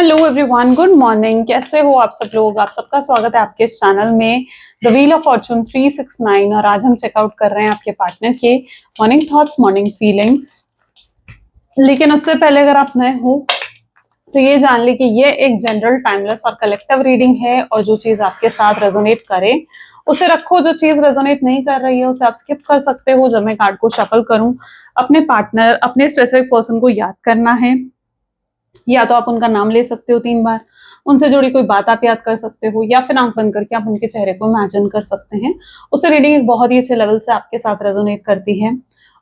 Hello everyone, good morning. कैसे हो आप सब लोग? आप सबका स्वागत है आपके इस चैनल में द व्हील ऑफ फॉर्चून 369। और आज हम चेकआउट कर रहे हैं आपके पार्टनर के मॉर्निंग थॉट्स, मॉर्निंग फीलिंग्स। लेकिन उससे पहले अगर आप नए हो तो ये जान ली कि ये एक जनरल, टाइमलेस और कलेक्टिव रीडिंग है, और जो चीज आपके साथ रेजोनेट करे उसे रखो, जो चीज रेजोनेट नहीं कर रही है उसे आप स्किप कर सकते हो। जब मैं कार्ड को शफल करूं, अपने पार्टनर, अपने स्पेसिफिक पर्सन को याद करना है, या तो आप उनका नाम ले सकते हो 3 बार, उनसे जुड़ी कोई बात आप याद कर सकते हो, या फिर आंख बंद करके आप उनके चेहरे को इमेजिन कर सकते हैं। उससे रीडिंग एक बहुत ही अच्छे लेवल से आपके साथ रेजोनेट करती है।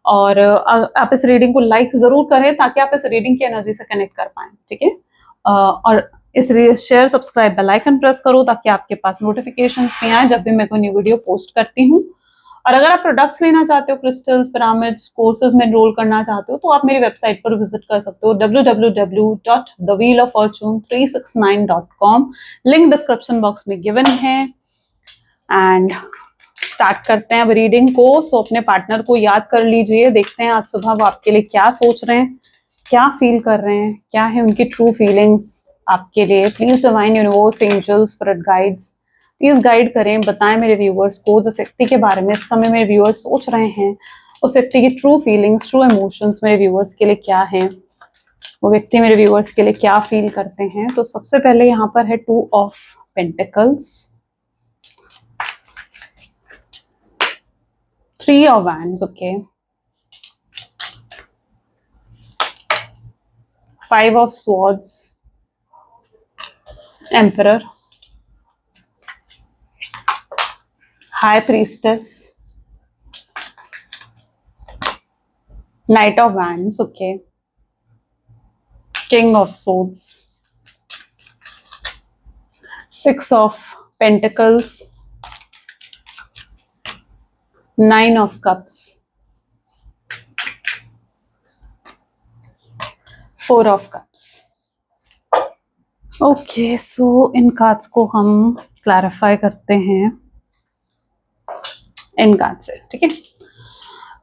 और आप इस रीडिंग को लाइक जरूर करें ताकि आप इस रीडिंग की एनर्जी से कनेक्ट कर पाए, ठीक है। और इस share, subscribe, bell icon press करो ताकि आपके पास नोटिफिकेशंस भी आए जब भी मैं कोई न्यू वीडियो पोस्ट करती हूँ। और अगर आप प्रोडक्ट्स लेना चाहते हो, क्रिस्टल्स, पिरामिड्स, कोर्सेज में एनरोल करना चाहते हो, तो आप मेरी वेबसाइट पर विजिट कर सकते हो www.thewheeloffortune369.com। लिंक डिस्क्रिप्शन बॉक्स में गिवन है। एंड स्टार्ट करते हैं अब रीडिंग को। सो अपने पार्टनर को याद कर लीजिए, देखते हैं आज सुबह वो आपके लिए क्या सोच रहे हैं, क्या फील कर रहे हैं, क्या है उनकी ट्रू फीलिंग्स आपके लिए। Please divine universe, angels, spirit guides please guide करें, बताएं मेरे व्यूअर्स को जिस व्यक्ति के बारे में इस समय मेरे व्यूअर्स सोच रहे हैं, उस व्यक्ति की ट्रू फीलिंग्स, ट्रू इमोशंस मेरे व्यूअर्स के लिए क्या है, वो व्यक्ति मेरे व्यूअर्स के लिए क्या फील करते हैं। तो सबसे पहले यहाँ पर है 2 of pentacles, 3 of wands, okay, 5 of swords, emperor, high priestess, Knight of Wands, okay, King of Swords, 6 of Pentacles, 9 of Cups, 4 of Cups. Okay, so in cards को हम क्लैरिफाई करते हैं इन कार्ड से, ठीक है।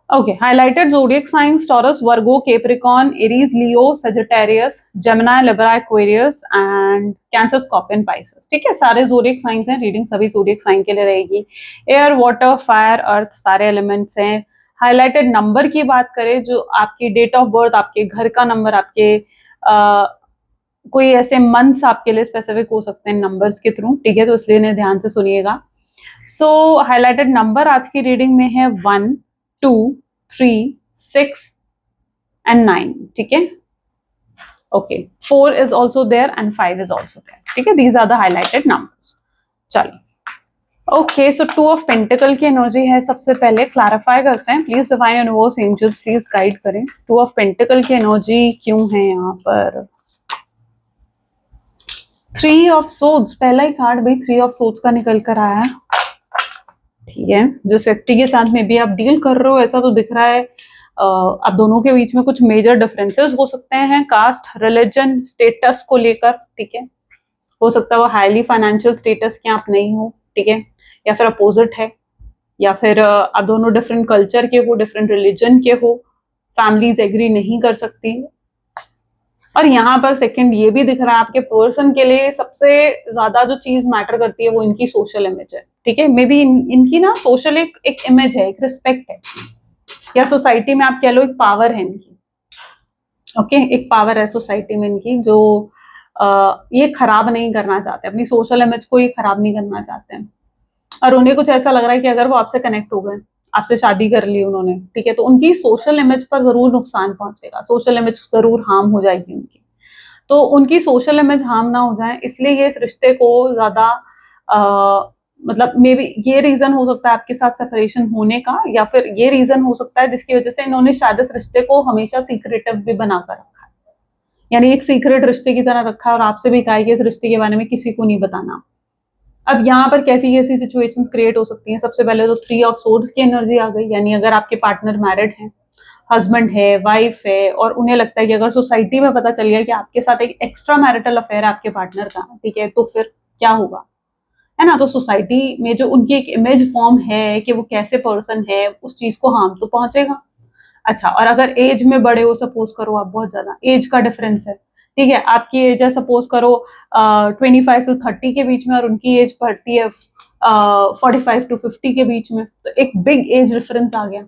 Okay, highlighted zodiac science taurus, Virgo, Capricorn, Aries, Leo, Sagittarius, Gemini, Libra, Aquarius and cancer, scorpion, Pisces, ठीक है। सारे ज़ोडिएक साइंस हैं, रीडिंग सभी ज़ोडिएक साइन के लिए रहेगी। एयर, वाटर, फायर, अर्थ, सारे एलिमेंट्स हैं। हाइलाइटेड नंबर की बात करें, जो आपकी डेट ऑफ बर्थ, आपके घर का नंबर, आपके कोई ऐसे मंथ्स आपके लिए स्पेसिफिक हो सकते हैं नंबर्स के थ्रू, ठीक है, तो इसलिए इन्हें ध्यान से सुनिएगा। सो हाइलाइटेड नंबर आज की रीडिंग में है 1, 2, 3, 6 एंड 9, ठीक है। Okay, 4 is also there and 5 is also there, ठीक है। These are the highlighted numbers. चलिए, ओके, सो 2 ऑफ पेंटिकल की एनर्जी है। सबसे पहले क्लैरिफाई करते हैं, please divine universe, angels please guide करें 2 ऑफ पेंटिकल की एनर्जी क्यों है यहाँ पर। 3 ऑफ सोड्स, पहला ही कार्ड भाई 3 ऑफ सोड्स का निकल कर आया है, ठीक है। जिस व्यक्ति के साथ में भी आप डील कर रहे हो, ऐसा तो दिख रहा है आप दोनों के बीच में कुछ मेजर डिफरेंसेस हो सकते हैं, कास्ट, रिलीजन, स्टेटस को लेकर, ठीक है। हो सकता है वो हाईली फाइनेंशियल स्टेटस के आप नहीं हो, ठीक है, या फिर अपोजिट है, या फिर आप दोनों डिफरेंट कल्चर के हो, डिफरेंट रिलीजन के हो, फैमिलीज एग्री नहीं कर सकती। और यहाँ पर सेकंड ये भी दिख रहा है, आपके पर्सन के लिए सबसे ज्यादा जो चीज मैटर करती है वो इनकी सोशल इमेज है, ठीक है। मे बी इनकी ना सोशल एक इमेज है, एक रिस्पेक्ट है, या सोसाइटी में आप कह लो एक पावर है इनकी, ओके, एक पावर है सोसाइटी में इनकी, जो ये खराब नहीं करना चाहते, अपनी सोशल इमेज को ये खराब नहीं करना चाहते हैं। और उन्हें कुछ ऐसा लग रहा है कि अगर वो आपसे कनेक्ट हो गए, आपसे शादी कर ली उन्होंने, ठीक है, तो उनकी सोशल इमेज पर जरूर नुकसान पहुंचेगा, सोशल इमेज जरूर हार्म हो जाएगी उनकी। तो उनकी सोशल इमेज हार्म ना हो जाए, इसलिए ये इस रिश्ते को ज्यादा मतलब मे बी ये रीजन हो सकता है आपके साथ सेपरेशन होने का, या फिर ये रीजन हो सकता है जिसकी वजह से इन्होंने शायद इस रिश्ते को हमेशा सीक्रेटिव भी बनाकर रखा है, यानी एक सीक्रेट रिश्ते की तरह रखा है, और आपसे भी कहा है कि इस रिश्ते के बारे में किसी को नहीं बताना। अब यहाँ पर कैसी कैसी सिचुएशंस क्रिएट हो सकती हैं। सबसे पहले तो 3 ऑफ सोर्ड्स की एनर्जी आ गई, यानी अगर आपके पार्टनर मैरिड हैं, हस्बैंड है, वाइफ है, और उन्हें लगता है कि अगर सोसाइटी में पता चल गया कि आपके साथ एक एक्स्ट्रा मैरिटल अफेयर है आपके पार्टनर का, ठीक है, तो फिर क्या होगा, है ना। तो सोसाइटी में जो उनकी एक इमेज फॉर्म है कि वो कैसे पर्सन है, उस चीज को हार्म तो पहुंचेगा। अच्छा, और अगर एज में बड़े हो, सपोज करो आप बहुत ज्यादा एज का डिफरेंस है, ठीक है, आपकी एज है सपोज करो 25 to 30 के बीच में और उनकी एज बढ़ती है 45 to 50 के बीच में, तो एक बिग एज डिफरेंस आ गया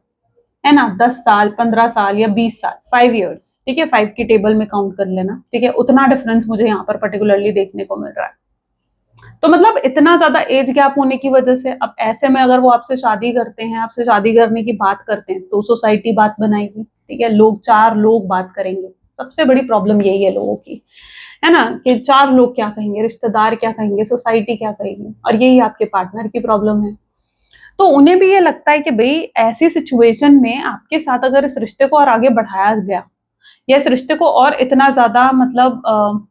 है ना, 10 साल 15 साल या 20 साल, 5 years, ठीक है, 5 की टेबल में काउंट कर लेना, ठीक है, उतना डिफरेंस मुझे यहाँ पर पर्टिकुलरली देखने को मिल रहा है। तो मतलब इतना ज्यादा एज गैप होने की वजह से अब ऐसे में अगर वो आपसे शादी करते हैं, आपसे शादी करने की बात करते हैं, तो सोसाइटी बात बनाएगी, ठीक है, लोग 4 लोग बात करेंगे। सबसे बड़ी प्रॉब्लम यही है लोगों की, है ना, कि 4 लोग क्या कहेंगे, रिश्तेदार क्या कहेंगे, सोसाइटी क्या कहेगी, और यही आपके पार्टनर की प्रॉब्लम है। तो उन्हें भी ये लगता है कि भाई ऐसी सिचुएशन में आपके साथ अगर इस रिश्ते को और आगे बढ़ाया गया या इस रिश्ते को और इतना ज्यादा मतलब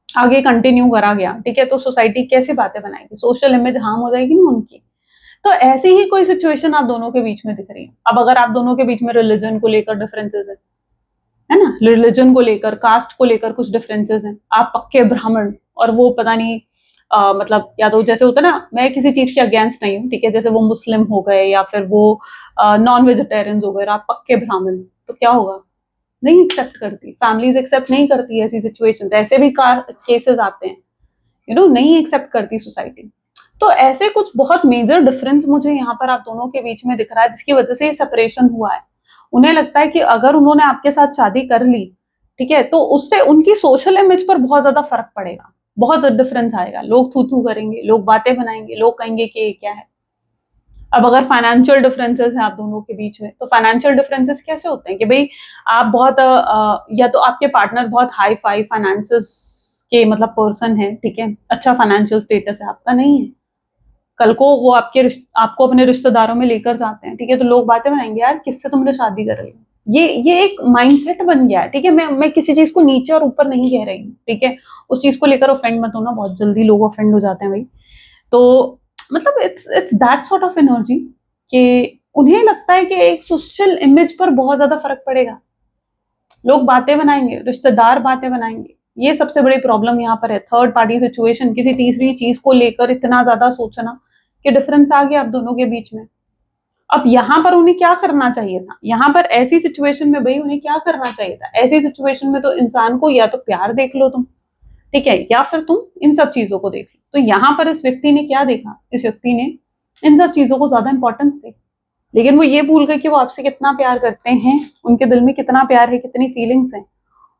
आगे कंटिन्यू करा गया, ठीक है, तो सोसाइटी कैसी बातें बनाएगी, सोशल इमेज हार्म हो जाएगी ना उनकी। तो ऐसी ही कोई सिचुएशन आप दोनों के बीच में दिख रही है। अब अगर आप दोनों के बीच में रिलीजन को लेकर डिफरेंसेस है ना, रिलीजन को लेकर, कास्ट को लेकर कुछ डिफरेंसेस हैं, आप पक्के ब्राह्मण और वो पता नहीं मतलब या तो जैसे होता है ना, मैं किसी चीज के अगेंस्ट नहीं हूँ, ठीक है, जैसे वो मुस्लिम हो गए या फिर वो नॉन वेजिटेरियन हो गए, आप पक्के ब्राह्मण, तो क्या होगा, नहीं एक्सेप्ट करती, फैमिलीज एक्सेप्ट नहीं करती ऐसी सिचुएशंस, ऐसे भी केसेस आते हैं, नहीं एक्सेप्ट करती सोसाइटी। तो ऐसे कुछ बहुत मेजर डिफरेंस मुझे यहाँ पर आप दोनों के बीच में दिख रहा है, जिसकी वजह से ये सेपरेशन हुआ है। उन्हें लगता है कि अगर उन्होंने आपके साथ शादी कर ली, ठीक है, तो उससे उनकी सोशल इमेज पर बहुत ज्यादा फर्क पड़ेगा, बहुत डिफरेंस आएगा, लोग थू थू करेंगे, लोग बातें बनाएंगे, लोग कहेंगे कि ये क्या है। अब अगर फाइनेंशियल डिफरेंसेस हैं आप दोनों के बीच में, तो फाइनेंशियल डिफरेंसेस कैसे होते हैं कि भाई आप बहुत या तो आपके पार्टनर बहुत हाई फाई फाइनेंसेस के मतलब पर्सन है, ठीक है, अच्छा फाइनेंशियल स्टेटस है, आपका नहीं है, कल को वो आपको अपने रिश्तेदारों में लेकर जाते हैं, ठीक है, तो लोग बातें बनाएंगे, यार किससे तुमने शादी कर ली। ये एक माइंडसेट बन गया है, ठीक है, मैं किसी चीज को नीचे और ऊपर नहीं कह रही हूँ, ठीक है, उस चीज को लेकर ऑफेंड मत होना, बहुत जल्दी लोग ऑफेंड हो जाते हैं भाई। तो मतलब it's that sort of energy कि उन्हें लगता है कि एक सोशल इमेज पर बहुत ज्यादा फर्क पड़ेगा, लोग बातें बनाएंगे, रिश्तेदार बातें बनाएंगे, ये सबसे बड़ी प्रॉब्लम यहाँ पर है। थर्ड पार्टी सिचुएशन, किसी तीसरी चीज को लेकर इतना ज्यादा सोचना कि डिफरेंस आ गया आप दोनों के बीच में। अब यहाँ पर उन्हें क्या करना चाहिए था, यहाँ पर ऐसी सिचुएशन में भाई उन्हें क्या करना चाहिए था, ऐसी सिचुएशन में तो इंसान को या तो प्यार देख लो तुम, ठीक है, या फिर तुम इन सब चीजों को देख लो। तो यहाँ पर इस व्यक्ति ने क्या देखा, इस व्यक्ति ने इन सब चीजों को ज्यादा इंपॉर्टेंस दी, लेकिन वो ये भूल गए कि वो आपसे कितना प्यार करते हैं, उनके दिल में कितना प्यार है, कितनी फीलिंग्स हैं।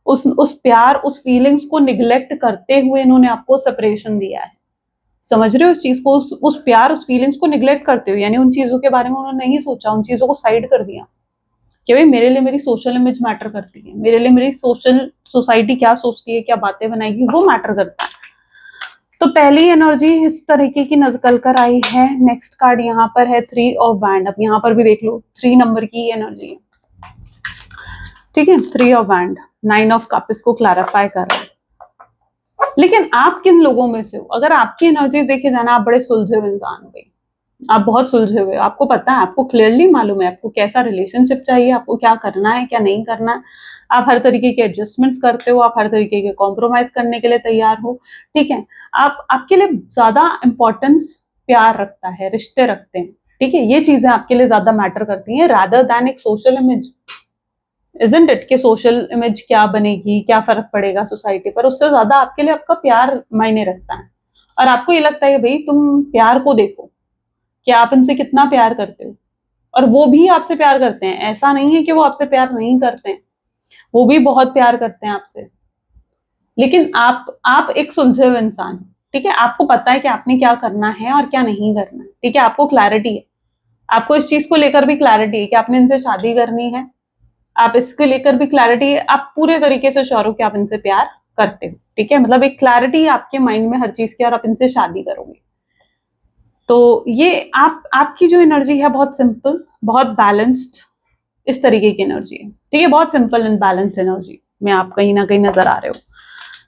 उस प्यार, उस फीलिंग्स को निग्लेक्ट करते हुए इन्होंने आपको सेपरेशन दिया है। समझ रहे हो इस चीज को, उस प्यार, उस फीलिंग्स को निग्लेक्ट करते हुए, यानी उन चीजों के बारे में उन्होंने नहीं सोचा, उन चीजों को साइड कर दिया कि भाई मेरे लिए मेरी सोशल इमेज मैटर करती है, मेरे लिए मेरी सोसाइटी क्या सोचती है, क्या बातें बनाएगी, वो मैटर करता है। तो पहली एनर्जी इस तरीके की नजर कर आई है। नेक्स्ट कार्ड यहाँ पर है 3 ऑफ वैंड। अब यहाँ पर भी देख लो 3 नंबर की एनर्जी है, ठीक है, 3 ऑफ वैंड, 9 ऑफ कप इसको क्लैरिफाई कर रहा है। लेकिन आप किन लोगों में से हो, अगर आपकी एनर्जी देखे जाना, आप बड़े सुलझे हुए इंसान हो भाई, आप बहुत सुलझे हुए हो, आपको पता है, आपको क्लियरली मालूम है आपको कैसा रिलेशनशिप चाहिए, आपको क्या करना है क्या नहीं करना है, आप हर तरीके के एडजस्टमेंट्स करते हो, आप हर तरीके के कॉम्प्रोमाइज करने के लिए तैयार हो, ठीक है, आपके लिए ज्यादा इंपॉर्टेंस प्यार रखता है, रिश्ते रखते हैं, ठीक है, ये चीजें आपके लिए ज्यादा मैटर करती हैं रादर दैन एक सोशल इमेज, इजंट इट, कि सोशल इमेज क्या बनेगी, क्या फर्क पड़ेगा सोसाइटी पर, उससे ज्यादा आपके लिए आपका प्यार मायने रखता है। और आपको ये लगता है भाई तुम प्यार को देखो कि आप इनसे कितना प्यार करते हो, और वो भी आपसे प्यार करते हैं, ऐसा नहीं है कि वो आपसे प्यार नहीं करते हैं, वो भी बहुत प्यार करते हैं आपसे। लेकिन आप एक सुलझे हुए इंसान, ठीक है, आपको पता है कि आपने क्या करना है और क्या नहीं करना है, ठीक है, आपको क्लैरिटी है, आपको इस चीज को लेकर भी क्लैरिटी है कि आपने इनसे शादी करनी है, आप इसके लेकर भी क्लैरिटी है, आप पूरे तरीके से श्योर हो कि आप इनसे प्यार करते हो, ठीक है, मतलब एक क्लैरिटी है आपके माइंड में हर चीज की, और आप इनसे शादी करोगे। तो ये आपकी जो एनर्जी है बहुत सिंपल, बहुत बैलेंस्ड, इस तरीके की एनर्जी है, ठीक है, बहुत सिंपल एंड बैलेंस्ड एनर्जी में आप कहीं ना कहीं नजर आ रहे हो।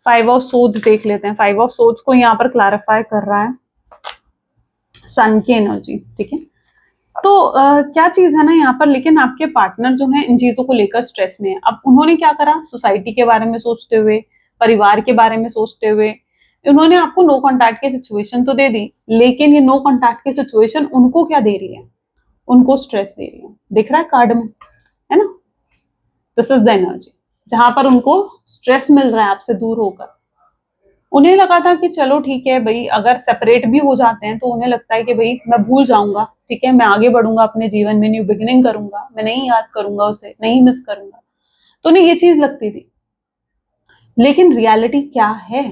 5 ऑफ सोर्ड्स देख लेते हैं। 5 ऑफ सोर्ड्स को यहाँ पर क्लैरिफाई कर रहा है सन की एनर्जी, ठीक है। तो क्या चीज है ना यहाँ पर, लेकिन आपके पार्टनर जो है इन चीजों को लेकर स्ट्रेस में है। अब उन्होंने क्या करा, सोसाइटी के बारे में सोचते हुए, परिवार के बारे में सोचते हुए, उन्होंने आपको नो कॉन्टैक्ट की सिचुएशन तो दे दी, लेकिन ये नो कॉन्टैक्ट की सिचुएशन उनको क्या दे रही है, उनको स्ट्रेस दे रही है, दिख रहा है कार्ड में, है ना, दिस इज द एनर्जी। जहां पर उनको स्ट्रेस मिल रहा है आपसे दूर होकर। उन्हें लगा था कि चलो ठीक है भाई, अगर सेपरेट भी हो जाते हैं तो उन्हें लगता है कि भाई मैं भूल जाऊंगा, ठीक है, मैं आगे बढ़ूंगा अपने जीवन में, न्यू बिगिनिंग करूंगा, मैं नहीं याद करूंगा उसे, नहीं मिस करूंगा। तो उन्हें ये चीज लगती थी। लेकिन रियलिटी क्या है?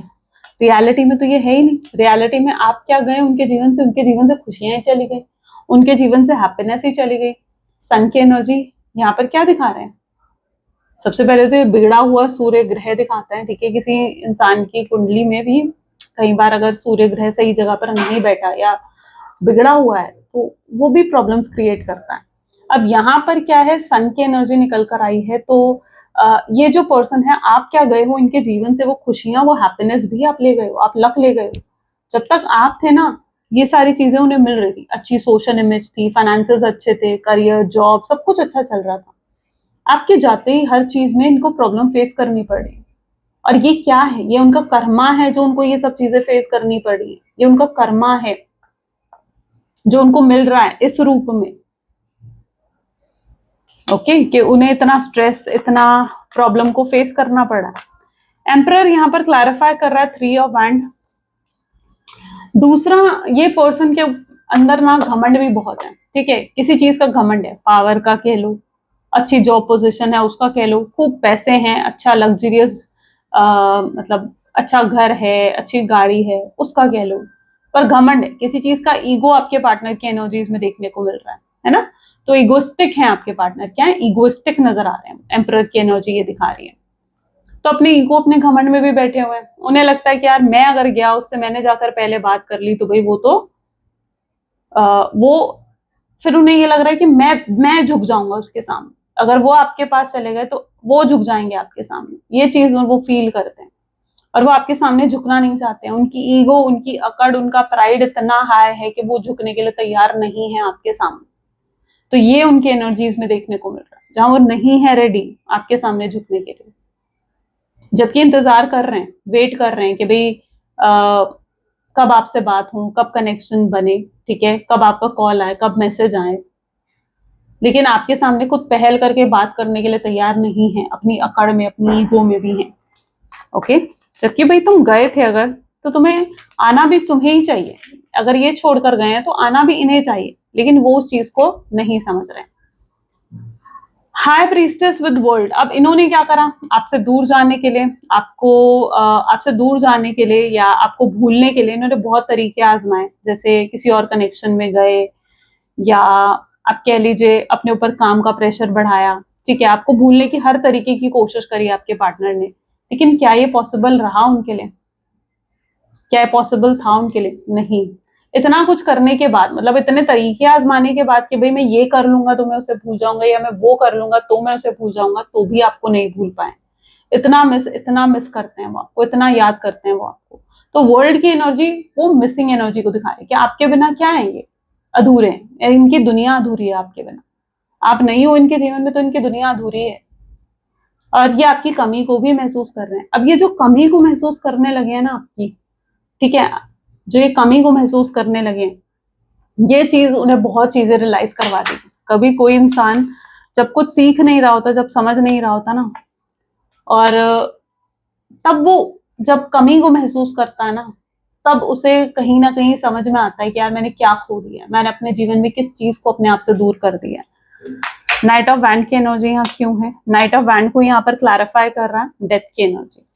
रियलिटी में तो ये है ही नहीं। रियलिटी में आप क्या गए उनके जीवन से? उनके जीवन से खुशियां ही चली गई, उनके जीवन से हैप्पीनेस ही चली गई। सन की एनर्जी यहाँ पर क्या दिखा रहे हैं? सबसे पहले तो ये बिगड़ा हुआ सूर्य ग्रह दिखाता है, ठीक है। किसी इंसान की कुंडली में भी कई बार अगर सूर्य ग्रह सही जगह पर नहीं बैठा या बिगड़ा हुआ है तो वो भी प्रॉब्लम्स क्रिएट करता है। अब यहाँ पर क्या है, सन की एनर्जी निकल कर आई है, तो ये जो पर्सन है, आप क्या गए हो इनके जीवन से? वो खुशियां, वो हैप्पीनेस भी आप ले गए हो, आप लक ले गए हो। जब तक आप थे ना, ये सारी चीजें उन्हें मिल रही थी, अच्छी सोशल इमेज थी, फाइनेंसेस अच्छे थे, करियर, जॉब, सब कुछ अच्छा चल रहा था। आपके जाते ही हर चीज में इनको प्रॉब्लम फेस करनी पड़ी। और ये क्या है? ये उनका कर्मा है जो उनको ये सब चीजें फेस करनी पड़ी। ये उनका कर्मा है जो उनको मिल रहा है इस रूप में। ओके, कि उन्हें इतना स्ट्रेस, इतना प्रॉब्लम को फेस करना पड़ा। एम्परर यहाँ पर क्लैरिफाई कर रहा है 3 ऑफ वैंड। दूसरा, ये पर्सन के अंदर ना घमंड भी बहुत है, ठीक है। किसी चीज का घमंड है, पावर का कह लो, अच्छी जॉब पोजीशन है उसका कह लो, खूब पैसे हैं, अच्छा लग्जरियस मतलब अच्छा घर है, अच्छी गाड़ी है उसका कह लो, पर घमंड है किसी चीज का। ईगो आपके पार्टनर की एनर्जीज में देखने को मिल रहा है ना। तो ईगोस्टिक है आपके पार्टनर, क्या है, ईगोस्टिक नजर आ रहे हैं। एम्परर की एनर्जी ये दिखा रही है। तो अपने ईगो, अपने घमंड में भी बैठे हुए हैं। उन्हें लगता है कि यार मैं अगर गया उससे, मैंने जाकर पहले बात कर ली तो भाई वो तो वो, फिर उन्हें ये लग रहा है कि मैं झुक जाऊंगा उसके सामने। अगर वो आपके पास चले गए तो वो झुक जाएंगे आपके सामने, ये चीज वो फील करते हैं। और वो आपके सामने झुकना नहीं चाहते हैं। उनकी ईगो, उनकी अकड़, उनका प्राइड इतना हाई है कि वो झुकने के लिए तैयार नहीं है आपके सामने। तो ये उनकी एनर्जीज में देखने को मिल रहा है, जहां वो नहीं है रेडी आपके सामने झुकने के लिए, जबकि इंतजार कर रहे हैं, वेट कर रहे हैं कि भाई कब आपसे बात हो, कब कनेक्शन बने, ठीक है, कब आपका कॉल आए, कब मैसेज आए। लेकिन आपके सामने खुद पहल करके बात करने के लिए तैयार नहीं है, अपनी अकड़ में, अपनी ईगो में भी है। ओके, जबकि भाई तुम गए थे अगर, तो तुम्हें आना भी तुम्हें ही चाहिए। अगर ये छोड़कर गए हैं तो आना भी इन्हें चाहिए, लेकिन वो उस चीज को नहीं समझ रहे। High priestess with world. अब इन्होंने क्या करा, आपसे दूर जाने के लिए, आपसे दूर जाने के लिए या आपको भूलने के लिए इन्होंने बहुत तरीके आजमाए। जैसे किसी और कनेक्शन में गए, या आप कह लीजिए अपने ऊपर काम का प्रेशर बढ़ाया, ठीक है, आपको भूलने की हर तरीके की कोशिश करी आपके पार्टनर ने। लेकिन क्या ये पॉसिबल रहा उनके लिए? क्या ये पॉसिबल था उनके लिए? नहीं। इतना कुछ करने के बाद, मतलब इतने तरीके आजमाने के बाद कि भाई मैं ये कर लूंगा तो मैं उसे भूल जाऊंगा, या मैं वो कर लूंगा तो मैं उसे भूल जाऊंगा, तो भी आपको नहीं भूल पाए। इतना मिस करते हैं वो आपको, इतना याद करते हैं वो आपको। तो वर्ल्ड की एनर्जी वो मिसिंग एनर्जी को दिखा रही है कि आपके बिना क्या है ये, अधूरे हैं, इनकी दुनिया अधूरी है आपके बिना। आप नहीं हो इनके जीवन में तो इनकी दुनिया अधूरी है। और ये आपकी कमी को भी महसूस कर रहे हैं। अब ये जो कमी को महसूस करने लगे हैं ना आपकी, ठीक है, जो ये कमी को महसूस करने लगे, ये चीज उन्हें बहुत चीजें रियलाइज करवा देगी। कभी कोई इंसान जब कुछ सीख नहीं रहा होता, जब समझ नहीं रहा होता ना, और तब वो जब कमी को महसूस करता है ना, तब उसे कहीं ना कहीं समझ में आता है कि यार मैंने क्या खो दिया, मैंने अपने जीवन में किस चीज को अपने आप से दूर कर दिया। नाइट ऑफ वैंड की एनर्जी यहाँ क्यों है? नाइट ऑफ वैंड को यहाँ पर क्लैरिफाई कर रहा है डेथ की एनर्जी।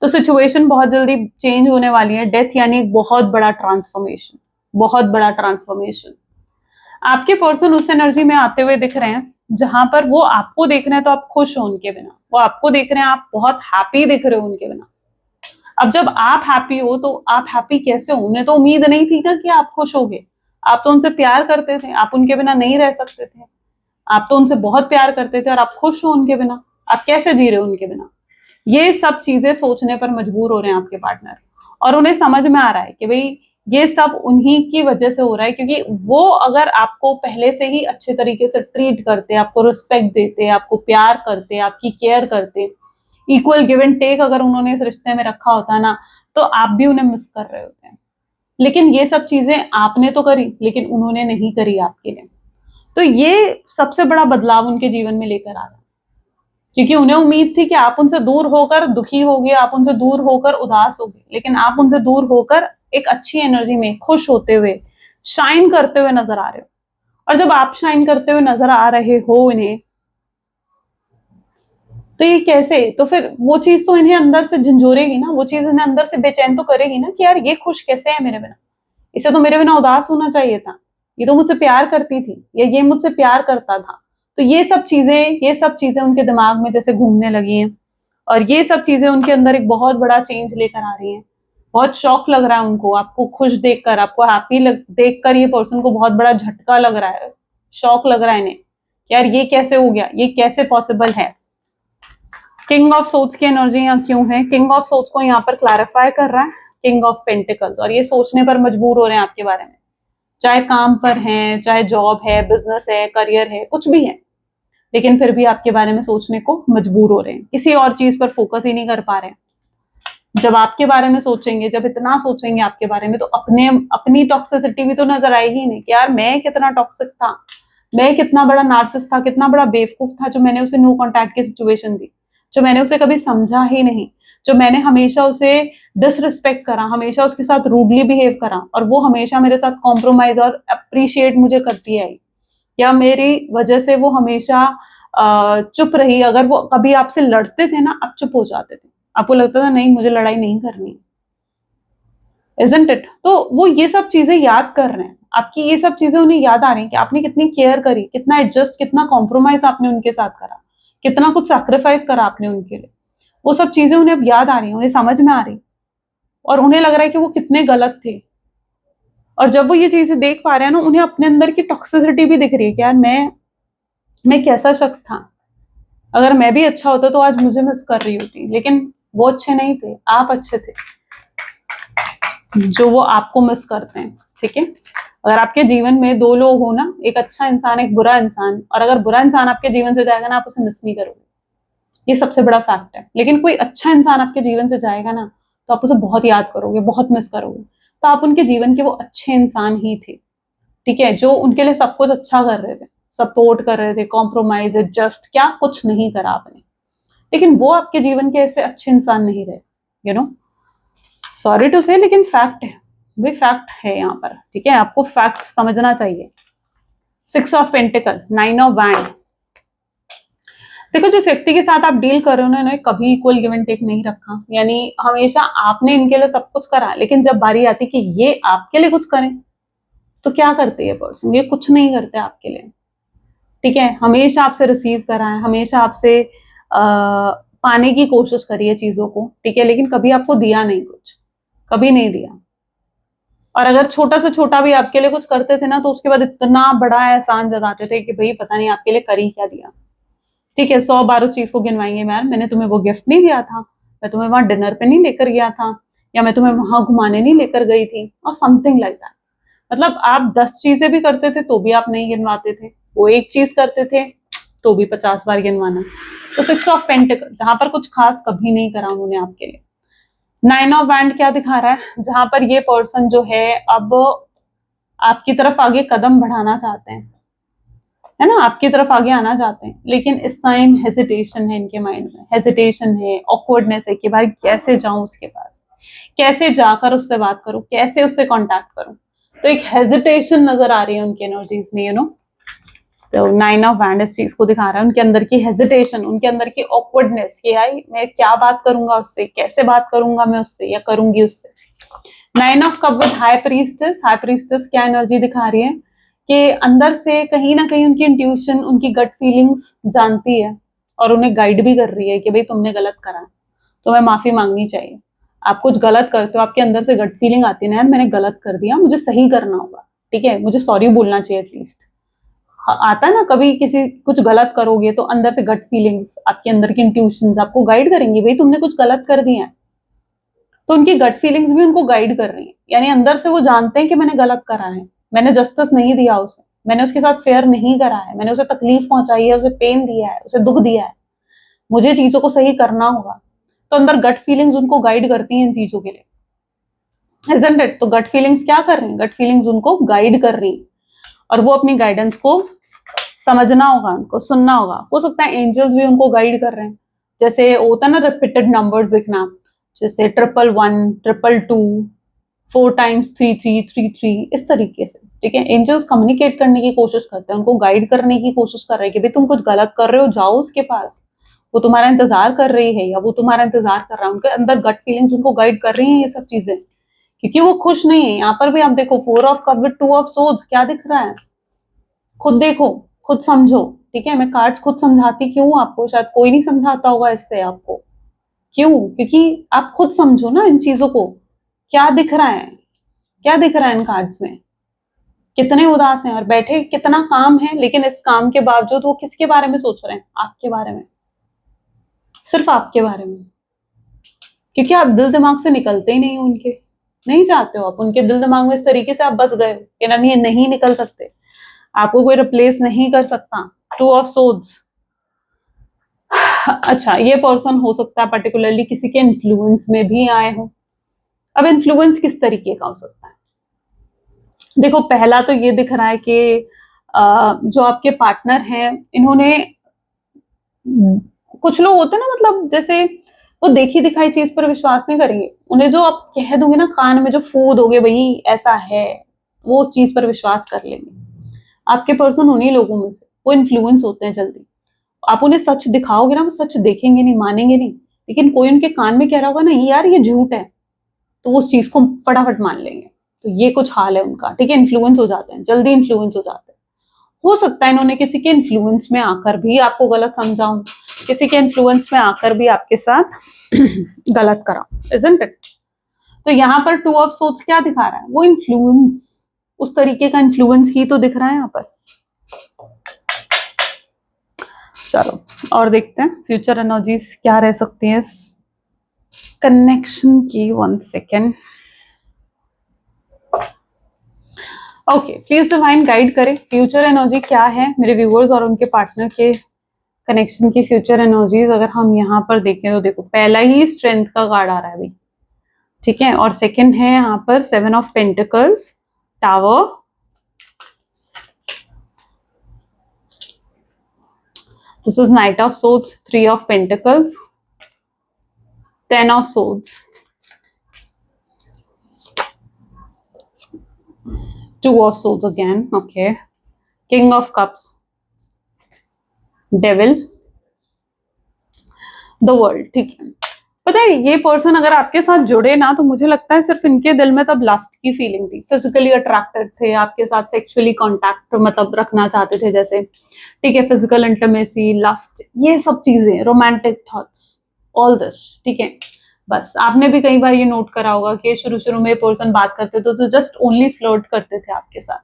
तो सिचुएशन बहुत जल्दी चेंज होने वाली है। डेथ यानी एक बहुत बड़ा ट्रांसफॉर्मेशन, बहुत बड़ा ट्रांसफॉर्मेशन। आपके पर्सन उस एनर्जी में आते हुए दिख रहे हैं जहां पर वो आपको देख रहे हैं तो आप खुश हो उनके बिना, वो आपको देख रहे हैं आप बहुत हैप्पी दिख रहे हो उनके बिना। अब जब आप हैप्पी हो तो आप हैप्पी कैसे हो? उन्हें तो उम्मीद नहीं थी ना कि आप खुश होगे। आप तो उनसे प्यार करते थे, आप उनके बिना नहीं रह सकते थे। आप तो उनसे बहुत प्यार करते थे और आप खुश हो उनके बिना। आप कैसे जी रहे हो उनके बिना? ये सब चीजें सोचने पर मजबूर हो रहे हैं आपके पार्टनर, और उन्हें समझ में आ रहा है कि भाई ये सब उन्हीं की वजह से हो रहा है, क्योंकि वो अगर आपको पहले से ही अच्छे तरीके से ट्रीट करते, आपको रिस्पेक्ट देते, आपको प्यार करते, आपकी केयर करते, इक्वल गिव एंड टेक अगर उन्होंने इस रिश्ते में रखा होता ना, तो आप भी उन्हें मिस कर रहे होते हैं। लेकिन ये सब चीजें आपने तो करी, लेकिन उन्होंने नहीं करी आपके लिए। तो ये सबसे बड़ा बदलाव उनके जीवन में लेकर आ रहा है। क्योंकि उन्हें उम्मीद थी कि आप उनसे दूर होकर दुखी होगे, आप उनसे दूर होकर उदास होगे, लेकिन आप उनसे दूर होकर एक अच्छी एनर्जी में खुश होते हुए, शाइन करते हुए नजर आ रहे हो। और जब आप शाइन करते हुए नजर आ रहे हो इन्हें, तो ये कैसे, तो फिर वो चीज तो इन्हें अंदर से झंझोरेगी ना, वो चीज इन्हें अंदर से बेचैन तो करेगी ना कि यार ये खुश कैसे है मेरे बिना, इसे तो मेरे बिना उदास होना चाहिए था, ये तो मुझसे प्यार करती थी या ये मुझसे प्यार करता था। तो ये सब चीजें उनके दिमाग में जैसे घूमने लगी हैं, और ये सब चीजें उनके अंदर एक बहुत बड़ा चेंज लेकर आ रही हैं। बहुत शौक लग रहा है उनको, आपको खुश देखकर, आपको हैप्पी देखकर, ये पर्सन को बहुत बड़ा झटका लग रहा है, शौक लग रहा है इन्हें, यार ये कैसे हो गया, ये कैसे पॉसिबल है। किंग ऑफ सोर्ड्स की एनर्जी यहाँ क्यों है? किंग ऑफ सोर्ड्स को यहाँ पर क्लैरिफाई कर रहा है किंग ऑफ पेंटिकल्स, और ये सोचने पर मजबूर हो रहे हैं आपके बारे में, चाहे काम पर हैं, चाहे जॉब है, बिजनेस है, करियर है, कुछ भी है, लेकिन फिर भी आपके बारे में सोचने को मजबूर हो रहे हैं, किसी और चीज पर फोकस ही नहीं कर पा रहे हैं। जब आपके बारे में सोचेंगे, जब इतना सोचेंगे आपके बारे में, तो अपनी टॉक्सिसिटी भी तो नजर आएगी नहीं कि यार मैं कितना टॉक्सिक था, मैं कितना बड़ा नार्सिसिस्ट था, कितना बड़ा बेवकूफ था जो मैंने उसे नो कॉन्टैक्ट की सिचुएशन दी, जो मैंने उसे कभी समझा ही नहीं, जो मैंने हमेशा उसे डिसरिस्पेक्ट करा, हमेशा उसके साथ रूडली बिहेव करा, और वो हमेशा मेरे साथ कॉम्प्रोमाइज और अप्रिशिएट मुझे करती आई, या मेरी वजह से वो हमेशा चुप रही। अगर वो कभी आपसे लड़ते थे ना, आप चुप हो जाते थे, आपको लगता था नहीं मुझे लड़ाई नहीं करनी, इजंट इट? तो वो ये सब चीजें याद कर रहे हैं, आपकी ये सब चीजें उन्हें याद आ रही हैं कि आपने कितनी केयर करी, कितना एडजस्ट, कितना कॉम्प्रोमाइज आपने उनके साथ करा, कितना कुछ सैक्रिफाइस करा आपने उनके लिए। वो सब चीजें उन्हें अब याद आ रही हैं, उन्हें समझ में आ रही, और उन्हें लग रहा है कि वो कितने गलत थे। और जब वो ये चीजें देख पा रहे हैं ना, उन्हें अपने अंदर की टॉक्सिसिटी भी दिख रही है कि यार मैं कैसा शख्स था, अगर मैं भी अच्छा होता तो आज मुझे मिस कर रही होती, लेकिन वो अच्छे नहीं थे, आप अच्छे थे जो वो आपको मिस करते हैं। ठीक है, अगर आपके जीवन में दो लोग हो ना, एक अच्छा इंसान, एक बुरा इंसान, और अगर बुरा इंसान आपके जीवन से जाएगा ना, आप उसे मिस नहीं करोगे, ये सबसे बड़ा फैक्ट है। लेकिन कोई अच्छा इंसान आपके जीवन से जाएगा ना, तो आप उसे बहुत याद करोगे, बहुत मिस करोगे। तो आप उनके जीवन के वो अच्छे इंसान ही थे, ठीक है, जो उनके लिए सब कुछ अच्छा कर रहे थे, सपोर्ट कर रहे थे, कॉम्प्रोमाइज, एडजस्ट, क्या कुछ नहीं करा आपने, लेकिन वो आपके जीवन के ऐसे अच्छे इंसान नहीं रहे, यू नो, सॉरी टू से, लेकिन फैक्ट है, वे फैक्ट है यहाँ पर। ठीक है, आपको फैक्ट समझना चाहिए। 6 ऑफ पेंटिकल, 9 ऑफ वैंड। देखो, जिस व्यक्ति के साथ आप डील कर रहे हो ना, इन्होंने कभी इक्वल गिव एंड टेक नहीं रखा, यानी हमेशा आपने इनके लिए सब कुछ करा, लेकिन जब बारी आती कि ये आपके लिए कुछ करें, तो क्या करते हैं पर्सन? ये कुछ नहीं करते आपके लिए। ठीक है, हमेशा आपसे रिसीव करा है, हमेशा आपसे पाने की कोशिश करी है चीजों को, ठीक है, लेकिन कभी आपको दिया नहीं, कुछ कभी नहीं दिया। और अगर छोटा से छोटा भी आपके लिए कुछ करते थे ना, तो उसके बाद इतना बड़ा एहसान जताते थे कि भाई पता नहीं आपके लिए कर ही क्या दिया। ठीक है, 100 बार उस चीज को गिनवाएंगे, यार मैंने तुम्हें वो गिफ्ट नहीं दिया था, मैं तुम्हें वहां डिनर पे नहीं लेकर गया था, या मैं तुम्हें वहां घुमाने नहीं लेकर गई थी, और समथिंग लाइक दैट। मतलब आप 10 चीजें भी करते थे तो भी आप नहीं गिनवाते थे, वो एक चीज करते थे तो भी 50 बार गिनवाना। तो 6 ऑफ पेंटिकल, जहां पर कुछ खास कभी नहीं करा उन्होंने आपके लिए। 9 ऑफ वैंड क्या दिखा रहा है? जहां पर ये पर्सन जो है अब आपकी तरफ आगे कदम बढ़ाना चाहते हैं, है ना, आपकी तरफ आगे आना चाहते हैं, लेकिन इस टाइम हेजिटेशन है इनके माइंड में, हेजिटेशन है, ऑकवर्डनेस है कि भाई कैसे जाऊं उसके पास, कैसे जाकर उससे बात करूं, कैसे उससे कांटेक्ट करूं। तो एक हेजिटेशन नजर आ रही है उनकी एनर्जीज में, यू नो। तो 9 ऑफ वैंड इस चीज को दिखा रहा है, उनके अंदर की हेजिटेशन, उनके अंदर की ऑकवर्डनेस कि यार मैं क्या बात करूंगा उससे, कैसे बात करूंगा मैं उससे या करूंगी उससे। 9 of cup with high priestess. High priestess क्या एनर्जी दिखा रही है कि अंदर से कहीं ना कहीं उनकी इंट्यूशन, उनकी गट फीलिंग्स जानती है और उन्हें गाइड भी कर रही है कि भाई तुमने गलत करा, तुम्हें माफी मांगनी चाहिए। आप कुछ गलत करते हो, आपके अंदर से गट फीलिंग आती है ना, यार मैंने गलत कर दिया, मुझे सही करना होगा, ठीक है, मुझे सॉरी बोलना चाहिए एटलीस्ट। आता है ना, कभी किसी कुछ गलत करोगे तो अंदर से गट फीलिंग्स, आपके अंदर की इंट्यूशंस आपको गाइड करेंगी, भाई तुमने कुछ गलत कर दिया है। तो उनकी गट फीलिंग्स भी उनको गाइड कर रही है, यानी अंदर से वो जानते हैं कि मैंने गलत करा है, मैंने जस्टिस नहीं दिया उसे, मैंने उसके साथ फेयर नहीं करा है, मैंने उसे तकलीफ पहुंचाई है, उसे पेन दिया है, उसे दुख दिया है, मुझे चीजों को सही करना होगा। तो अंदर गट फीलिंग्स उनको गाइड करती हैं इन चीजों के लिए, isn't it? तो गट फीलिंग्स क्या कर रही हैं? गट फीलिंग्स उनको गाइड कर रही हैं, और वो अपनी गाइडेंस को समझना होगा उनको, सुनना होगा। हो सकता है एंजल्स भी उनको गाइड कर रहे हैं, जैसे होता है ना रिपीटेड नंबर्स दिखना, जैसे 111, 222, 4 times 3333, इस तरीके से, ठीक है। एंजल्स कम्युनिकेट करने की कोशिश करते हैं, उनको गाइड करने की कोशिश कर रहे हैं कि भाई तुम कुछ गलत कर रहे हो, जाओ उसके पास, वो तुम्हारा इंतजार कर रही है या वो तुम्हारा इंतजार कर रहा है। उनके अंदर गट फीलिंग्स उनको गाइड कर रही हैं ये सब चीजें, क्योंकि वो खुश नहीं है। यहाँ पर भी आप देखो 4 of Cups with 2 of Swords, क्या दिख रहा है, खुद देखो, खुद समझो, ठीक है। मैं कार्ड्स खुद समझाती क्यों हूँ आपको, शायद कोई नहीं समझाता होगा इससे आपको, क्यों, क्योंकि आप खुद समझो ना इन चीजों को, क्या दिख रहा है, क्या दिख रहा है इन कार्ड्स में, कितने उदास हैं और बैठे, कितना काम है, लेकिन इस काम के बावजूद वो किसके बारे में सोच रहे हैं, आपके बारे में, सिर्फ आपके बारे में, क्योंकि आप दिल दिमाग से निकलते ही नहीं हो उनके, नहीं चाहते हो आप उनके दिल दिमाग में, इस तरीके से आप बस गए कि नहीं, ये नहीं निकल सकते, आपको कोई रिप्लेस नहीं कर सकता। 2 of Swords। अच्छा, ये पर्सन हो सकता है पर्टिकुलरली किसी के इन्फ्लुएंस में भी आए हो। अब इन्फ्लुएंस किस तरीके का हो सकता है, देखो पहला तो ये दिख रहा है कि जो आपके पार्टनर हैं, इन्होंने, कुछ लोग होते हैं ना, मतलब जैसे वो देखी दिखाई चीज पर विश्वास नहीं करेंगे, उन्हें जो आप कह दोगे ना कान में, जो फूद दोगे भाई ऐसा है, वो उस चीज पर विश्वास कर लेंगे। आपके पर्सन उन्हीं लोगों में से, वो इन्फ्लुएंस होते हैं जल्दी, आप उन्हें सच दिखाओगे ना, वो सच देखेंगे नहीं, मानेंगे नहीं, लेकिन कोई उनके कान में कह रहा होगा ना यार ये झूठ है, तो वो उस चीज को फटाफट मान लेंगे। तो ये कुछ हाल है उनका, ठीक है। इन्फ्लुएंस हो जाते हैं, जल्दी इन्फ्लुएंस हो जाते हैं। हो सकता है इन्होंने किसी के इन्फ्लुएंस में आकर भी आपको गलत समझाऊं, किसी के इन्फ्लुएंस में आकर भी आपके साथ गलत करा, इजंट इट। तो यहाँ पर 2 of Swords क्या दिखा रहा है, वो इन्फ्लुएंस, उस तरीके का इन्फ्लुएंस ही तो दिख रहा है यहाँ पर। चलो और देखते हैं फ्यूचर एनर्जीज क्या रह सकती है इस कनेक्शन की। 1 second. Okay, please divine guide करें, फ्यूचर एनर्जी क्या है मेरे व्यूअर्स और उनके पार्टनर के कनेक्शन की फ्यूचर एनर्जीज। अगर हम यहाँ पर देखें तो देखो पहला ही स्ट्रेंथ का कार्ड आ रहा है भाई, ठीक है, और सेकंड है यहाँ पर 7 of Pentacles, tower, this is Knight of Swords, 3 of Pentacles, 10 of Swords, 2 of Swords again, okay, King of Cups, Devil, The World, ठीक है। पता है ये पर्सन अगर आपके साथ जुड़े ना, तो मुझे लगता है सिर्फ इनके दिल में तब लास्ट की फीलिंग थी, फिजिकली अट्रैक्टेड थे आपके साथ, सेक्सुअली कांटेक्ट मतलब रखना चाहते थे जैसे, ठीक है, फिजिकल इंटीमेसी, लस्ट, ये सब चीजें, रोमांटिक थॉट्स, ऑल दिस, ठीक है। बस आपने भी कई बार ये नोट करा होगा कि शुरू शुरू में पर्सन बात करते थे तो जस्ट ओनली फ्लर्ट करते थे आपके साथ,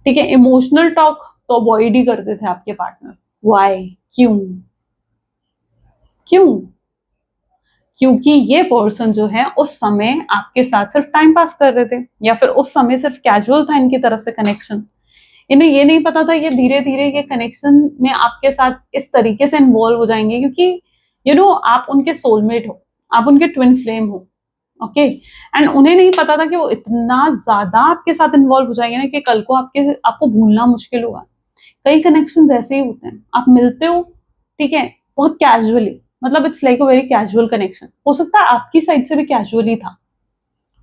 ठीक है। इमोशनल टॉक तो अवॉइड ही करते थे आपके पार्टनर। व्हाई, क्यों, क्यों, क्योंकि ये पर्सन जो है उस समय आपके साथ सिर्फ टाइम पास कर रहे थे, या फिर उस समय सिर्फ कैजुअल था इनकी तरफ से कनेक्शन। इन्हें ये नहीं पता था ये धीरे धीरे ये कनेक्शन में आपके साथ इस तरीके से इन्वॉल्व हो जाएंगे, क्योंकि यू नो आप उनके सोलमेट हो, आप उनके ट्विन फ्लेम हो, ओके। एंड उन्हें नहीं पता था कि वो इतना ज्यादा आपके साथ इन्वॉल्व हो जाएंगे ना कि कल को आपको भूलना मुश्किल होगा। कई कनेक्शन ऐसे ही होते हैं, आप मिलते हो, ठीक है, बहुत कैजुअली, मतलब it's like a very casual connection, हो सकता है आपकी साइड से भी कैजुअली था,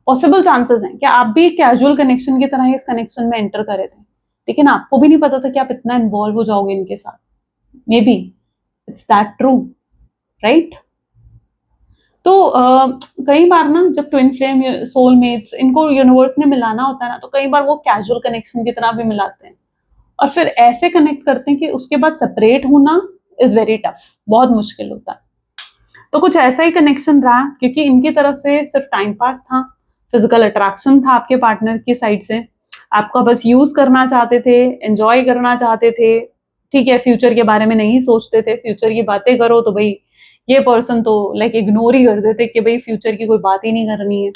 पॉसिबल चांसेस हैं कि आप भी कैजुअल कनेक्शन की तरह इस कनेक्शन में एंटर करे थे, लेकिन आपको भी नहीं पता था कि आप इतना इन्वॉल्व हो जाओगे इनके साथ। May be it's that true, right. तो कई बार ना जब ट्विन फ्लेम सोलमेट्स इनको यूनिवर्स में मिलाना होता है ना, तो कई बार वो कैजुअल कनेक्शन की तरह भी मिलाते हैं और फिर ऐसे कनेक्ट करते हैं कि उसके बाद सेपरेट होना इज वेरी टफ, बहुत मुश्किल होता है। तो कुछ ऐसा ही कनेक्शन रहा, क्योंकि इनकी तरफ से सिर्फ टाइम पास था, फिजिकल अट्रैक्शन था आपके पार्टनर की साइड से, आपका बस यूज करना चाहते थे, एंजॉय करना चाहते थे, ठीक है, फ्यूचर के बारे में नहीं सोचते थे। फ्यूचर की बातें करो तो भाई ये पर्सन तो लाइक इग्नोर ही कर देते कि भाई फ्यूचर की कोई बात ही नहीं करनी है।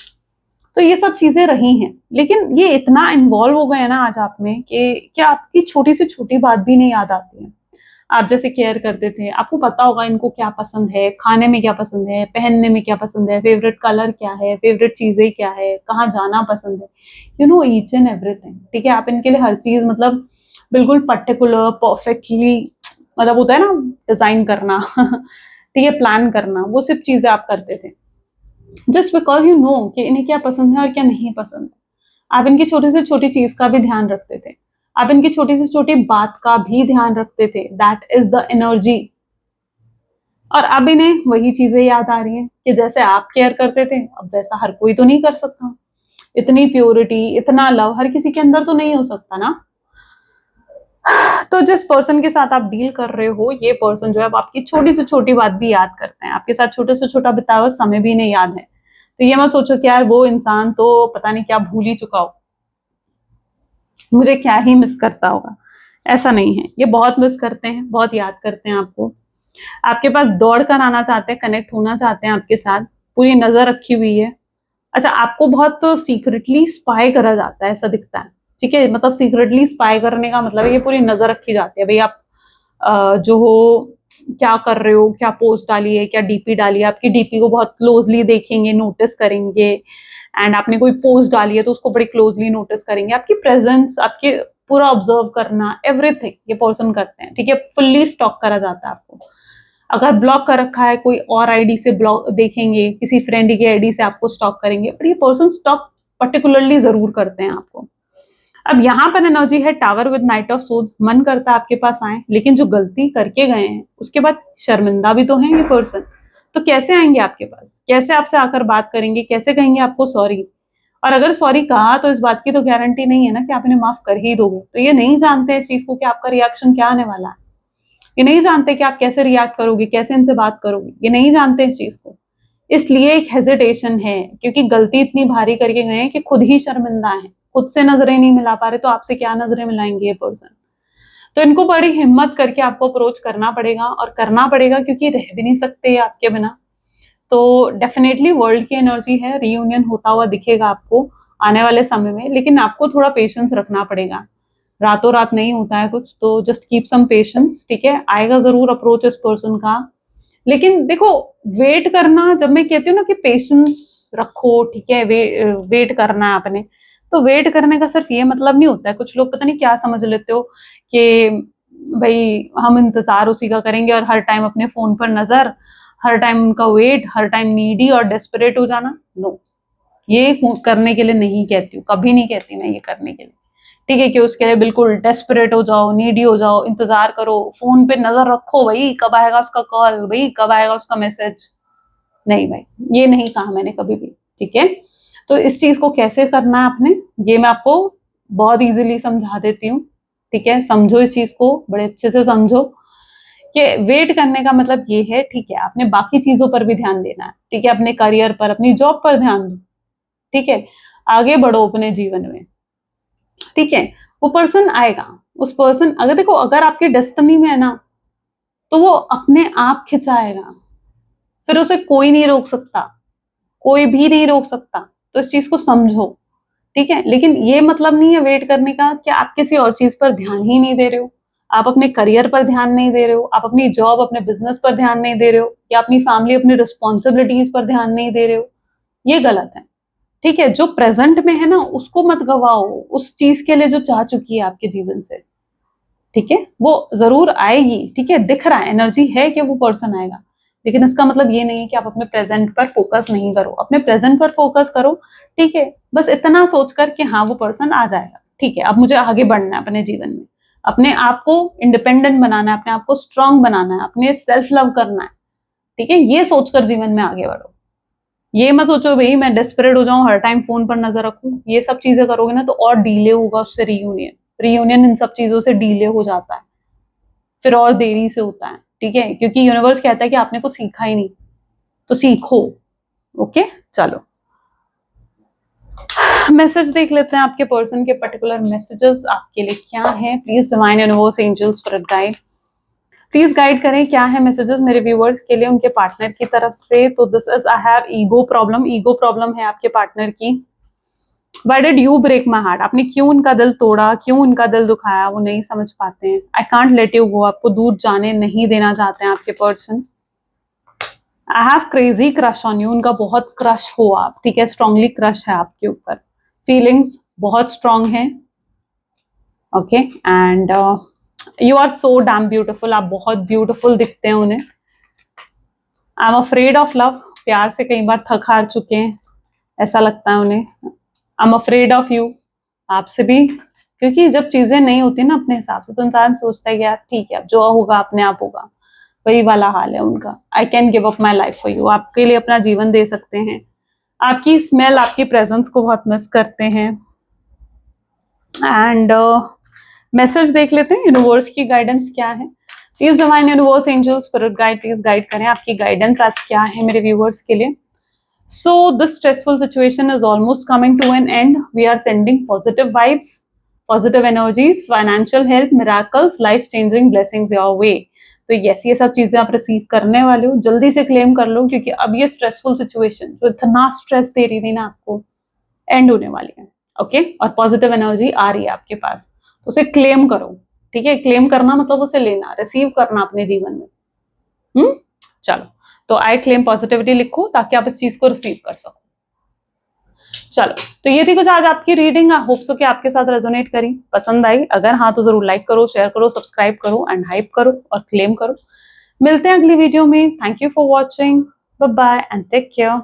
तो ये सब चीजें रही हैं, लेकिन ये इतना इन्वॉल्व हो गए ना आज आप में कि क्या आपकी छोटी से छोटी बात भी नहीं याद आती है। आप जैसे केयर करते थे, आपको पता होगा इनको क्या पसंद है, खाने में क्या पसंद है, पहनने में क्या पसंद है, फेवरेट कलर क्या है, फेवरेट चीजें क्या है, कहाँ जाना पसंद है, you know each and everything, ठीक है। आप इनके लिए हर चीज मतलब बिल्कुल पर्टिकुलर परफेक्टली, मतलब होता है ना डिजाइन करना ठीक है, प्लान करना, वो सब चीजें आप करते थे जस्ट बिकॉज यू नो कि इन्हें क्या पसंद है और क्या नहीं पसंद है। आप इनकी छोटी से छोटी चीज का भी ध्यान रखते थे, आप इनकी छोटी से छोटी बात का भी ध्यान रखते थे। That is the energy. और अब इन्हें वही चीजें याद आ रही हैं कि जैसे आप केयर करते थे, अब वैसा हर कोई तो नहीं कर सकता। इतनी प्योरिटी, इतना लव हर किसी के अंदर तो नहीं हो सकता ना। तो जिस पर्सन के साथ आप डील कर रहे हो, ये पर्सन जो है आपकी छोटी से छोटी बात भी याद करते हैं, आपके साथ छोटे से छोटा बिताया हुआ समय भी इन्हें याद है। तो ये मत सोचो कि यार वो इंसान तो पता नहीं क्या भूल ही चुका हो, मुझे क्या ही मिस करता होगा। ऐसा नहीं है, ये बहुत मिस करते हैं, बहुत याद करते हैं आपको। आपके पास दौड़ कर आना चाहते हैं, कनेक्ट होना चाहते हैं आपके साथ, पूरी नजर रखी हुई है। अच्छा, आपको बहुत सीक्रेटली स्पाई करा जाता है, ऐसा दिखता है। ठीक है, मतलब सीक्रेटली स्पाई करने का मतलब है ये पूरी नजर रखी जाती है, भाई आप जो हो क्या कर रहे हो, क्या पोस्ट डाली है, क्या डीपी डाली है, आपकी डीपी को बहुत क्लोजली देखेंगे, नोटिस करेंगे। एंड आपने कोई पोस्ट डाली है तो उसको बड़ी क्लोजली नोटिस करेंगे, आपकी प्रेजेंस, आपके पूरा ऑब्जर्व करना, एवरीथिंग ये पर्सन करते हैं। ठीक है, फुल्ली स्टॉक करा जाता है आपको। अगर ब्लॉक कर रखा है, कोई और आईडी से ब्लॉक देखेंगे, किसी फ्रेंड की आईडी से आपको स्टॉक करेंगे, पर ये पर्सन स्टॉक पर्टिकुलरली जरूर करते हैं आपको। अब यहाँ पर एनर्जी है tower with night of swords. मन करता है आपके पास आए, लेकिन जो गलती करके गए हैं उसके बाद शर्मिंदा भी तो हैं ये पर्सन। तो कैसे आएंगे आपके पास, कैसे आपसे आकर बात करेंगे, कैसे कहेंगे आपको सॉरी। और अगर सॉरी कहा तो इस बात की तो गारंटी नहीं है ना कि आप इन्हें माफ कर ही दोगे। तो ये नहीं जानते इस चीज को कि आपका रिएक्शन क्या आने वाला है, ये नहीं जानते कि आप कैसे रिएक्ट करोगे, कैसे इनसे बात करोगे, ये नहीं जानते इस चीज को। इसलिए एक हेजिटेशन है, क्योंकि गलती इतनी भारी करके गए हैं कि खुद ही शर्मिंदा है, खुद से नजरें नहीं मिला पा रहे, तो आपसे क्या नजरें मिलाएंगे ये पर्सन। तो इनको बड़ी हिम्मत करके आपको अप्रोच करना पड़ेगा, और करना पड़ेगा क्योंकि रह भी नहीं सकते आपके बिना। तो डेफिनेटली वर्ल्ड की एनर्जी है, रीयूनियन होता हुआ दिखेगा आपको आने वाले समय में, लेकिन आपको थोड़ा पेशेंस रखना पड़ेगा। रातों रात नहीं होता है कुछ, तो जस्ट कीप सम पेशेंस। ठीक है, आएगा जरूर अप्रोच इस पर्सन का, लेकिन देखो वेट करना, जब मैं कहती हूँ ना कि पेशेंस रखो, ठीक है, वेट करना है आपने, तो वेट करने का सिर्फ ये मतलब नहीं होता है। कुछ लोग पता नहीं क्या समझ लेते हो कि भाई हम इंतजार उसी का करेंगे और हर टाइम अपने फोन पर नजर, हर टाइम उनका वेट, हर टाइम नीडी और डेस्परेट हो जाना। नो, ये करने के लिए नहीं कहती हूँ, कभी नहीं कहती मैं ये करने के लिए। ठीक है, कि उसके लिए बिल्कुल डेस्परेट हो जाओ, नीडी हो जाओ, इंतजार करो, फोन पे नजर रखो, भाई कब आएगा उसका कॉल, भाई कब आएगा उसका मैसेज। नहीं भाई, ये नहीं कहा मैंने कभी भी। ठीक है, तो इस चीज को कैसे करना है आपने, ये मैं आपको बहुत इजीली समझा देती हूँ। ठीक है, समझो इस चीज को, बड़े अच्छे से समझो कि वेट करने का मतलब ये है। ठीक है, आपने बाकी चीजों पर भी ध्यान देना है। ठीक है, अपने करियर पर, अपनी जॉब पर ध्यान दो। ठीक है, आगे बढ़ो अपने जीवन में। ठीक है, वो पर्सन आएगा। उस पर्सन, अगर देखो, अगर आपकी डेस्टिनी में है ना, तो वो अपने आप खिंचाएगा, फिर उसे कोई नहीं रोक सकता, कोई भी नहीं रोक सकता। तो इस चीज को समझो। ठीक है, लेकिन ये मतलब नहीं है वेट करने का कि आप किसी और चीज पर ध्यान ही नहीं दे रहे हो, आप अपने करियर पर ध्यान नहीं दे रहे हो, आप अपनी जॉब, अपने बिजनेस पर ध्यान नहीं दे रहे हो, या अपनी फैमिली, अपनी रिस्पॉन्सिबिलिटीज पर ध्यान नहीं दे रहे हो। ये गलत है। ठीक है, जो प्रेजेंट में है ना उसको मत गवाओ, उस चीज के लिए जो चाह चुकी है आपके जीवन से। ठीक है, वो जरूर आएगी। ठीक है, दिख रहा है, एनर्जी है कि वो पर्सन आएगा, लेकिन इसका मतलब ये नहीं है कि आप अपने प्रेजेंट पर फोकस नहीं करो, अपने प्रेजेंट पर फोकस करो। ठीक है, बस इतना सोचकर कि हाँ वो पर्सन आ जाएगा। ठीक है, अब मुझे आगे बढ़ना है अपने जीवन में, अपने आप को इंडिपेंडेंट बनाना है, अपने आप को स्ट्रांग बनाना है, अपने सेल्फ लव करना है। ठीक है, ये सोचकर जीवन में आगे बढ़ो। ये मत सोचो भाई मैं डेस्परेट हो जाऊं, हर टाइम फोन पर नजर रखूं। ये सब चीजें करोगे ना तो और डीले होगा उससे रीयूनियन। रीयूनियन इन सब चीजों से डीले हो जाता है, फिर और देरी से होता है। ठीक है, क्योंकि यूनिवर्स कहता है कि आपने कुछ सीखा ही नहीं, तो सीखो। ओके, चलो मैसेज देख लेते हैं आपके पर्सन के पर्टिकुलर मैसेजेस आपके लिए क्या है। Please divine universe, angels, spirit guide, please guide करें क्या है मैसेजेस मेरे व्यूअर्स के लिए उनके पार्टनर की तरफ से। तो this is, I have ego problem. Ego problem है आपके पार्टनर की। Why did you break my heart? आपने क्यों उनका दिल तोड़ा, क्यों उनका दिल दुखाया, वो नहीं समझ पाते हैं। I can't let you go, आपको दूर जाने नहीं देना चाहते हैं आपके person. I have crazy crush on you, उनका बहुत क्रश हो आप। ठीक है, स्ट्रांगली क्रश है आपके ऊपर, फीलिंग्स बहुत स्ट्रांग है। Okay and you are so damn beautiful, आप बहुत ब्यूटिफुल दिखते हैं उन्हें। I am afraid of love, प्यार से कई बार थक हार चुके हैं ऐसा लगता है उन्हें। I am afraid of you, आपसे भी, क्योंकि जब चीजें नहीं होती ना अपने हिसाब से तो इंसान सोचता है कि यार ठीक है अब जो होगा अपने आप होगा, वही वाला हाल है उनका। I can give up my life for you, आपके लिए अपना जीवन दे सकते हैं। आपकी स्मेल, आपकी प्रेजेंस को बहुत मिस करते हैं। एंड मैसेज देख लेते हैं यूनिवर्स की गाइडेंस क्या है। Please divine universe, angel, spirit guide, please guide करें आपकी गाइडेंस आज क्या है मेरे व्यूअर्स के लिए। So this stressful situation is almost coming to an end. We are sending positive vibes, positive energies, financial help, miracles, life-changing blessings your way. तो yes, ये सब चीजें आप रिसीव करने वाले हो, जल्दी से क्लेम कर लो क्योंकि अब ये स्ट्रेसफुल सिचुएशन जो इतना स्ट्रेस दे रही थी ना आपको, एंड होने वाली है। ओके और पॉजिटिव एनर्जी आ रही है आपके पास, तो उसे क्लेम करो। ठीक है, क्लेम करना मतलब उसे लेना, रिसीव करना अपने जीवन में। चलो, तो आई क्लेम पॉजिटिविटी लिखो ताकि आप इस चीज को रिसीव कर सको। चलो, तो ये थी कुछ आज आपकी रीडिंग। आई होप सो कि आपके साथ रेजोनेट करी, पसंद आई। अगर हाँ तो जरूर लाइक करो, शेयर करो, सब्सक्राइब करो एंड हाइप करो और क्लेम करो। मिलते हैं अगली वीडियो में। Thank you for watching, bye bye and take care.